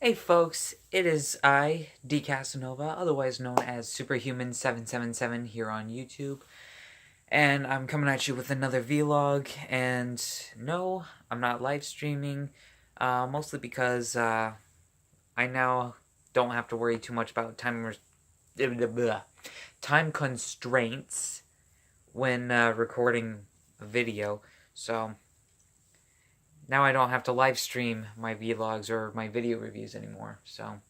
Hey folks, it is I, D Casanova, otherwise known as Superhuman777 here on YouTube, and I'm coming at you with another vlog, and no, I'm not live streaming, mostly because I now don't have to worry too much about time constraints when recording a video, so now I don't have to live stream my vlogs or my video reviews anymore. So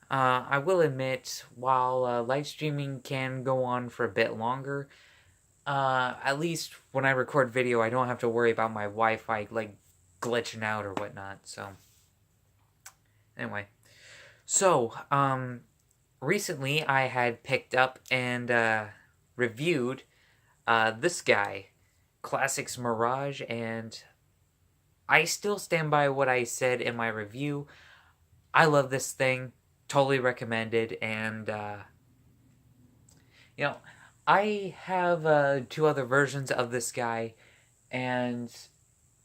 I will admit, while live streaming can go on for a bit longer, at least when I record video, I don't have to worry about my Wi-Fi like glitching out or whatnot. So anyway, so recently I had picked up and reviewed this guy, Classics Mirage, and I still stand by what I said in my review. I love this thing. Totally recommended. And, I have two other versions of this guy. And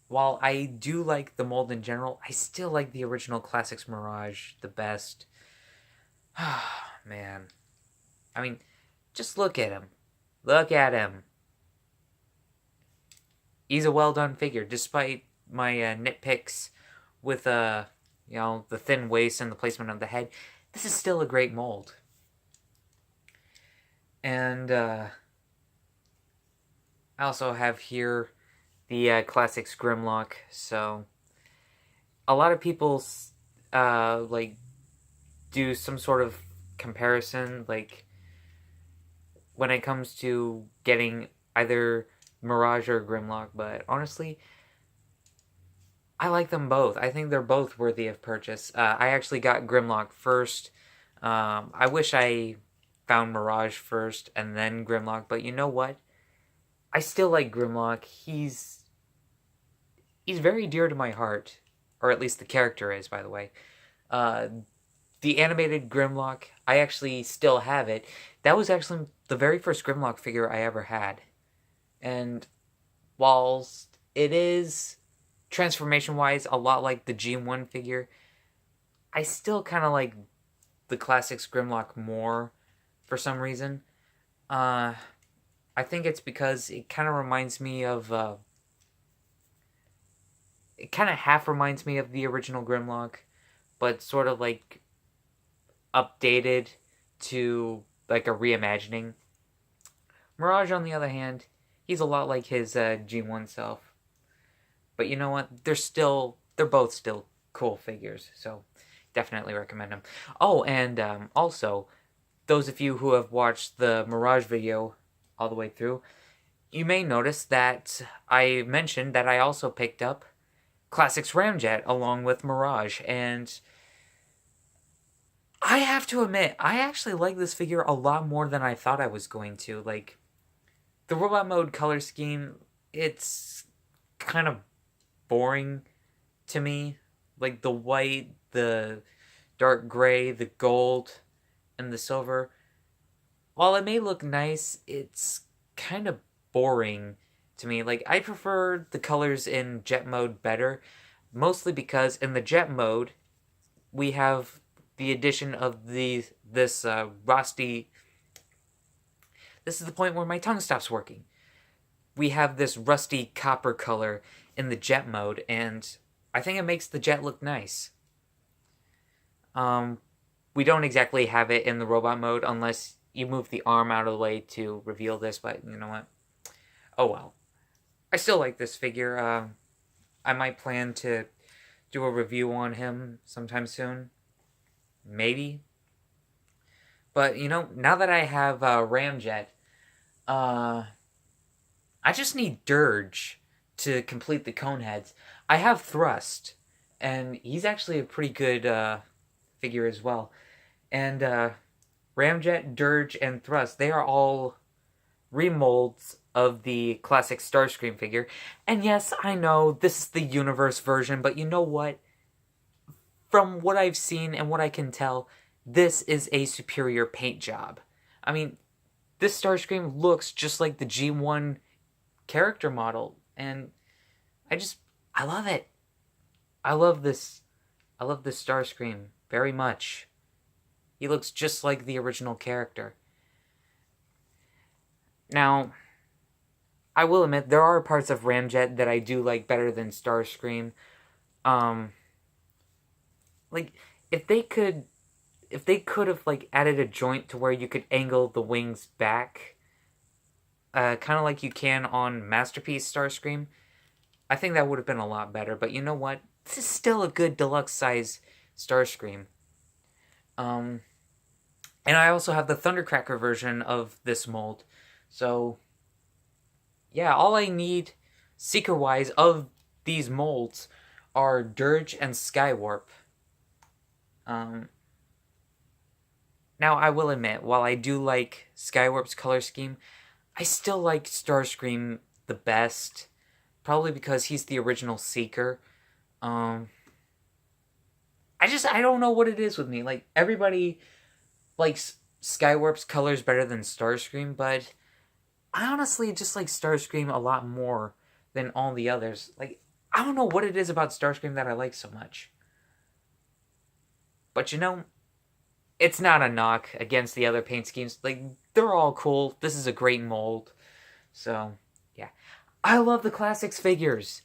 while I do like the mold in general, I still like the original Classics Mirage the best. Man. I mean, just look at him. Look at him. He's a well-done figure, despite my nitpicks with the thin waist and the placement of the head. This is still a great mold. And I also have here the Classics Grimlock. So a lot of people do some sort of comparison, like when it comes to getting either Mirage or Grimlock, but honestly, I like them both. I think they're both worthy of purchase. I actually got Grimlock first. I wish I found Mirage first and then Grimlock, but you know what? I still like Grimlock. He's very dear to my heart, or at least the character is, by the way. The animated Grimlock, I actually still have it. That was actually the very first Grimlock figure I ever had. And whilst it is transformation-wise a lot like the G1 figure, I still kind of like the Classics Grimlock more for some reason. I think it's because it kind of reminds me of... it kind of half reminds me of the original Grimlock, but sort of like updated to like a reimagining. Mirage, on the other hand, he's a lot like his G1 self. But you know what? They're both still cool figures, so definitely recommend them. Oh, and also, those of you who have watched the Mirage video all the way through, you may notice that I mentioned that I also picked up Classics Ramjet along with Mirage, and I have to admit, I actually like this figure a lot more than I thought I was going to. Like, the robot mode color scheme, it's kind of boring to me. Like the white, the dark gray, the gold, and the silver. While it may look nice, it's kind of boring to me. Like, I prefer the colors in jet mode better, mostly because in the jet mode, we have the addition of this rusty... This is the point where my tongue stops working. We have this rusty copper color in the jet mode, and I think it makes the jet look nice. We don't exactly have it in the robot mode unless you move the arm out of the way to reveal this, but you know what? Oh well. I still like this figure. I might plan to do a review on him sometime soon. Maybe. But, now that I have Ramjet, I just need Dirge to complete the cone heads. I have Thrust, and he's actually a pretty good figure as well. And Ramjet, Dirge, and Thrust, they are all remolds of the classic Starscream figure. And yes, I know this is the universe version, but you know what? From what I've seen and what I can tell, this is a superior paint job. I mean, this Starscream looks just like the G1 character model, and I love it. I love this I love this Starscream very much. He looks just like the original character. Now, I will admit, there are parts of Ramjet that I do like better than Starscream. Um, like, if they could have, like, added a joint to where you could angle the wings back, kind of like you can on Masterpiece Starscream, I think that would have been a lot better. But you know what? This is still a good deluxe size Starscream. And I also have the Thundercracker version of this mold. So, yeah, all I need, Seeker-wise, of these molds are Dirge and Skywarp. Now, I will admit, while I do like Skywarp's color scheme, I still like Starscream the best. Probably because he's the original Seeker. I don't know what it is with me. Like, everybody likes Skywarp's colors better than Starscream, but I honestly just like Starscream a lot more than all the others. Like, I don't know what it is about Starscream that I like so much. But you know, it's not a knock against the other paint schemes. Like, they're all cool. This is a great mold. So, yeah. I love the Classics figures.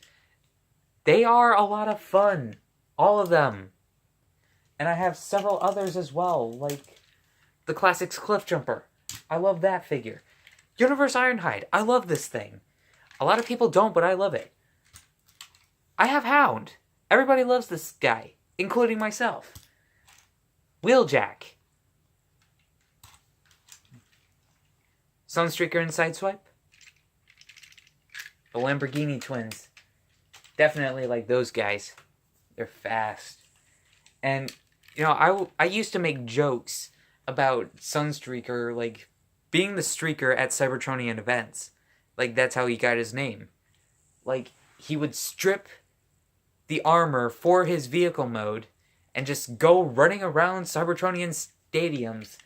They are a lot of fun. All of them. And I have several others as well, like the Classics Cliffjumper. I love that figure. Universe Ironhide. I love this thing. A lot of people don't, but I love it. I have Hound. Everybody loves this guy, including myself. Wheeljack. Sunstreaker and Sideswipe. The Lamborghini twins. Definitely like those guys. They're fast. And, you know, I used to make jokes about Sunstreaker, like, being the streaker at Cybertronian events. Like, that's how he got his name. Like, he would strip the armor for his vehicle mode and just go running around Cybertronian stadiums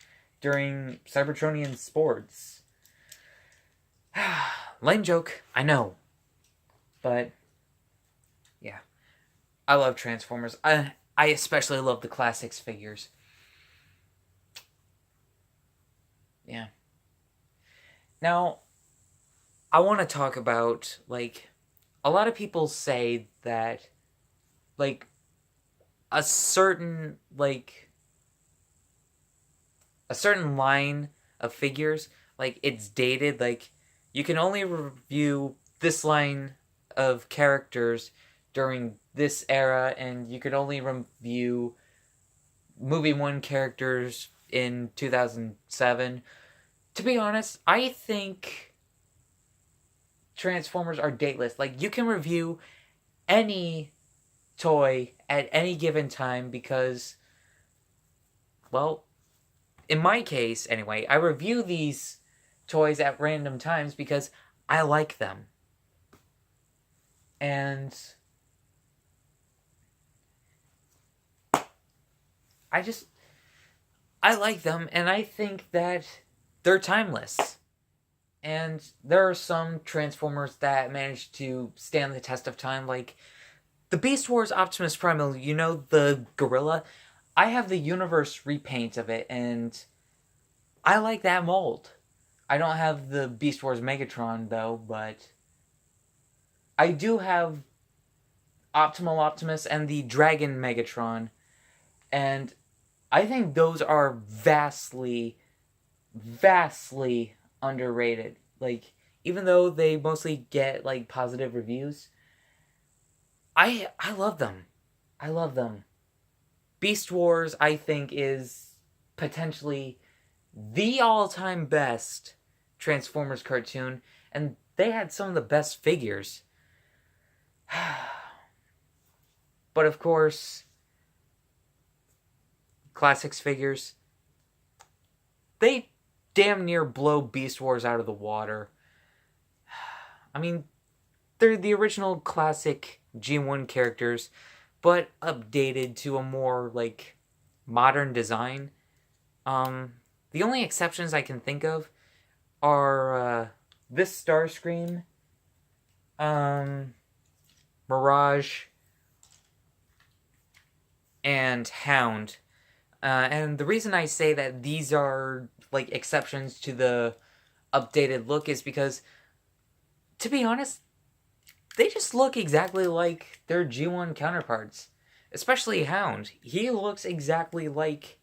during Cybertronian sports. Lame joke, I know. But, yeah. I love Transformers. I especially love the Classics figures. Yeah. Now, I want to talk about, like, a lot of people say that, like, a certain line of figures, like, it's dated. Like, you can only review this line of characters during this era, and you could only review Movie 1 characters in 2007. To be honest, I think Transformers are dateless. Like, you can review any toy at any given time because, well, in my case, anyway, I review these toys at random times because I like them. And I like them, and I think that they're timeless. And there are some Transformers that manage to stand the test of time, like the Beast Wars Optimus Primal, you know, the gorilla. I have the universe repaint of it, and I like that mold. I don't have the Beast Wars Megatron, though, but I do have Optimal Optimus and the Dragon Megatron, and I think those are vastly, vastly underrated. Like, even though they mostly get, like, positive reviews, I love them. I love them. Beast Wars, I think, is potentially the all-time best Transformers cartoon, and they had some of the best figures. But of course, Classics figures, they damn near blow Beast Wars out of the water. I mean, they're the original classic G1 characters, but updated to a more, like, modern design. The only exceptions I can think of are this Starscream, Mirage, and Hound. And the reason I say that these are like exceptions to the updated look is because, to be honest, they just look exactly like their G1 counterparts. Especially Hound. He looks exactly like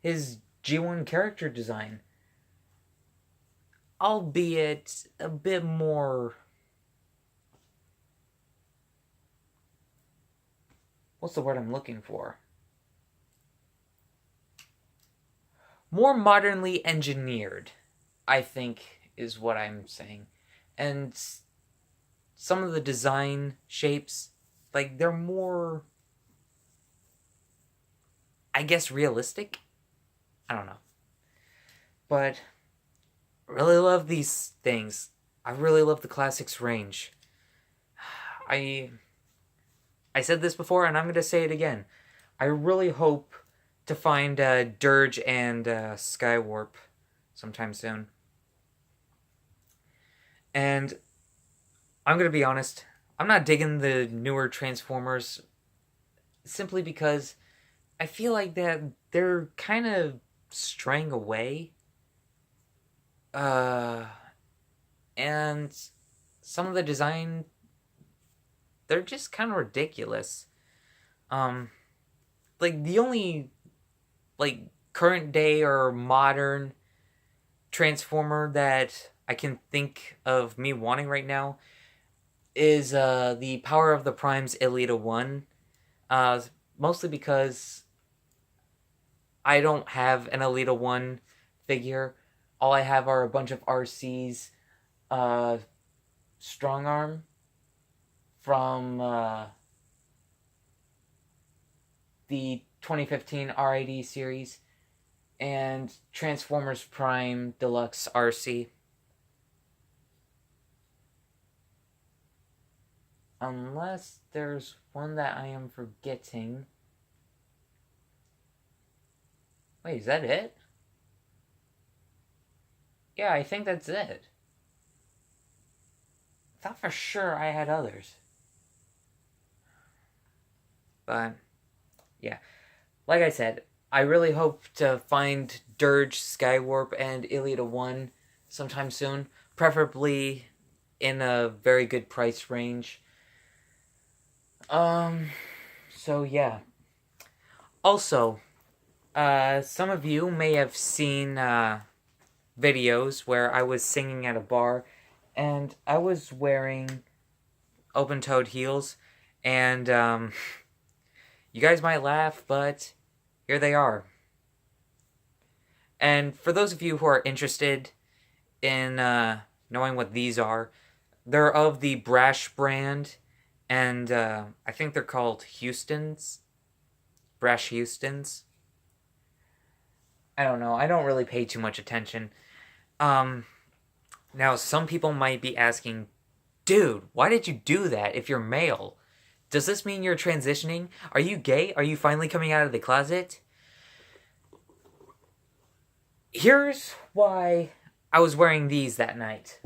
his G1 character design. Albeit a bit more... What's the word I'm looking for? More modernly engineered, I think, is what I'm saying. And some of the design shapes, like, they're more, I guess, realistic? I don't know. But I really love these things. I really love the classics range. I said this before, and I'm going to say it again. I really hope to find Dirge and Skywarp sometime soon. And I'm going to be honest, I'm not digging the newer Transformers simply because I feel like that they're kind of straying away. And some of the design, they're just kind of ridiculous. Like, the only, like, current day or modern Transformer that I can think of me wanting right now is the Power of the Prime's Elita 1. Mostly because I don't have an Elita 1 figure. All I have are a bunch of RC's Strong Arm from the 2015 R80 series and Transformers Prime Deluxe RC. Unless there's one that I am forgetting. Wait, is that it? Yeah, I think that's it. I thought for sure I had others. But, yeah. Like I said, I really hope to find Dirge, Skywarp, and Elita 1 sometime soon. Preferably in a very good price range. So yeah. Also, some of you may have seen, videos where I was singing at a bar, and I was wearing open-toed heels, and, you guys might laugh, but here they are. And for those of you who are interested in, knowing what these are, they're of the Brash brand, and I think they're called Houstons. Brash Houstons. I don't know. I don't really pay too much attention. Now, some people might be asking, dude, why did you do that if you're male? Does this mean you're transitioning? Are you gay? Are you finally coming out of the closet? Here's why I was wearing these that night.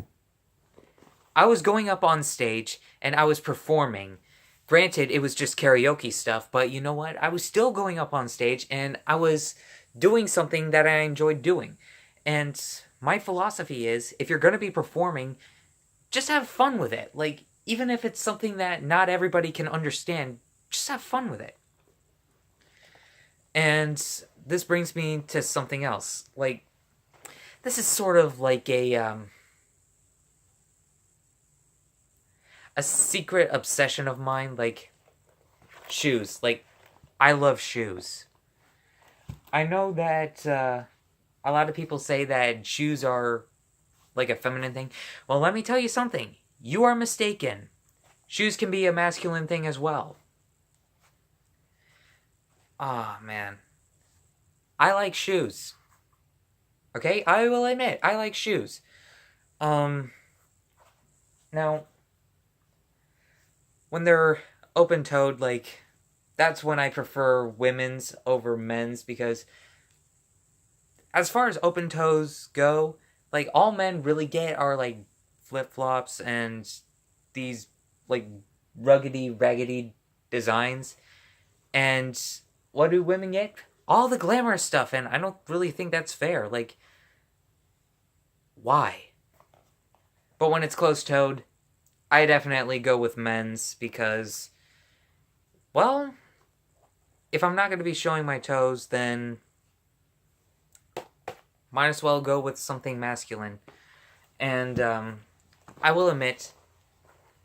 I was going up on stage, and I was performing. Granted, it was just karaoke stuff, but you know what? I was still going up on stage, and I was doing something that I enjoyed doing. And my philosophy is, if you're going to be performing, just have fun with it. Like, even if it's something that not everybody can understand, just have fun with it. And this brings me to something else. Like, this is sort of like a secret obsession of mine, like shoes. Like, I love shoes. I know that a lot of people say that shoes are like a feminine thing. Well, let me tell you something. You are mistaken. Shoes can be a masculine thing as well. Ah, man. I like shoes. Okay? I will admit, I like shoes. Now, when they're open-toed, like, that's when I prefer women's over men's, because as far as open toes go, like, all men really get are, like, flip-flops and these, like, ruggedy, raggedy designs. And what do women get? All the glamorous stuff, and I don't really think that's fair. Like, why? But when it's closed-toed, I definitely go with men's because, well, if I'm not going to be showing my toes, then might as well go with something masculine. And I will admit,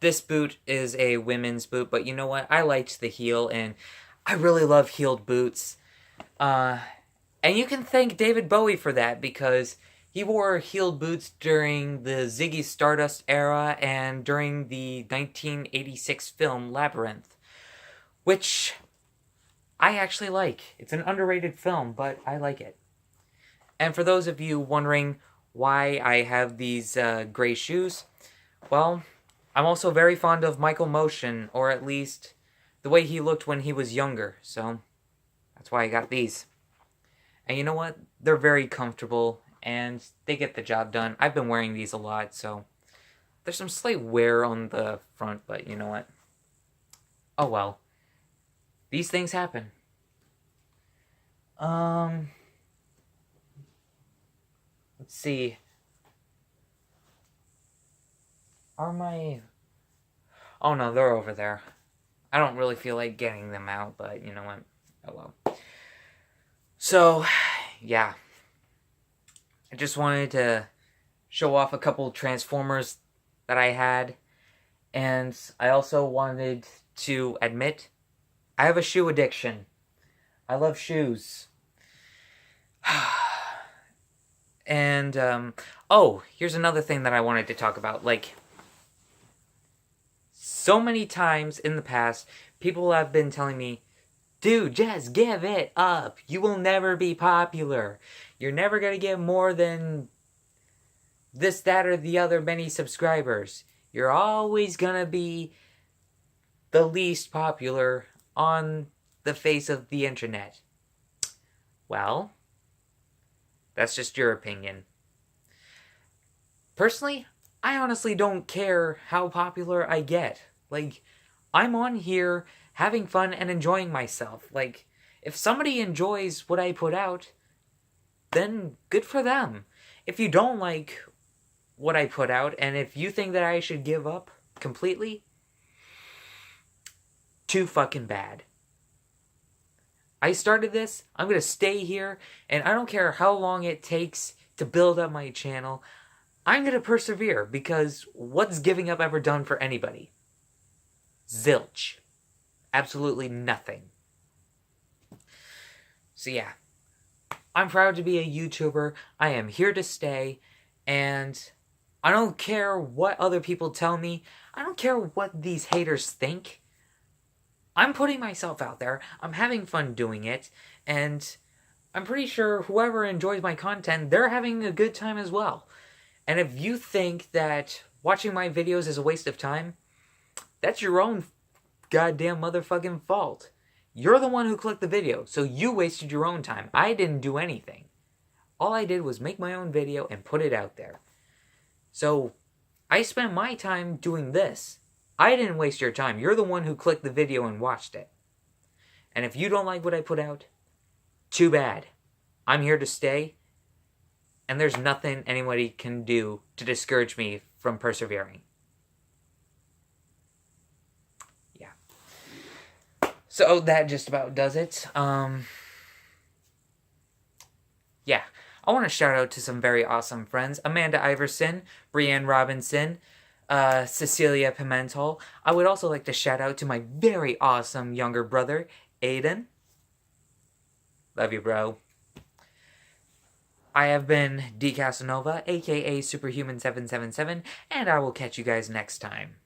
this boot is a women's boot, but you know what? I liked the heel, and I really love heeled boots. And you can thank David Bowie for that, because he wore heeled boots during the Ziggy Stardust era and during the 1986 film Labyrinth, which I actually like. It's an underrated film, but I like it. And for those of you wondering why I have these gray shoes, well, I'm also very fond of Michael Motion, or at least the way he looked when he was younger, so that's why I got these. And you know what? They're very comfortable, and they get the job done. I've been wearing these a lot, so there's some slight wear on the front, but you know what? Oh well. These things happen. Let's see. Are my... Oh no, they're over there. I don't really feel like getting them out, but you know what? Oh well. So, yeah. I just wanted to show off a couple Transformers that I had. And I also wanted to admit, I have a shoe addiction. I love shoes. And, oh, here's another thing that I wanted to talk about. Like, so many times in the past, people have been telling me, dude, just give it up. You will never be popular. You're never going to get more than this, that, or the other many subscribers. You're always going to be the least popular on the face of the internet. Well, that's just your opinion. Personally, I honestly don't care how popular I get. Like, I'm on here having fun and enjoying myself. Like, if somebody enjoys what I put out, then good for them. If you don't like what I put out, and if you think that I should give up completely, too fucking bad. I started this, I'm going to stay here, and I don't care how long it takes to build up my channel. I'm going to persevere, because what's giving up ever done for anybody? Zilch. Absolutely nothing. So yeah, I'm proud to be a YouTuber. I am here to stay, and I don't care what other people tell me. I don't care what these haters think. I'm putting myself out there, I'm having fun doing it, and I'm pretty sure whoever enjoys my content, they're having a good time as well. And if you think that watching my videos is a waste of time, that's your own goddamn motherfucking fault. You're the one who clicked the video, so you wasted your own time. I didn't do anything. All I did was make my own video and put it out there. So, I spent my time doing this. I didn't waste your time. You're the one who clicked the video and watched it. And if you don't like what I put out, too bad. I'm here to stay, and there's nothing anybody can do to discourage me from persevering. Yeah. So that just about does it. Yeah. I want to shout out to some very awesome friends. Amanda Iverson, Briann Robinson, Cecilia Pimental. I would also like to shout out to my very awesome younger brother, Aiden. Love you, bro. I have been D Casanova, aka Superhuman777, and I will catch you guys next time.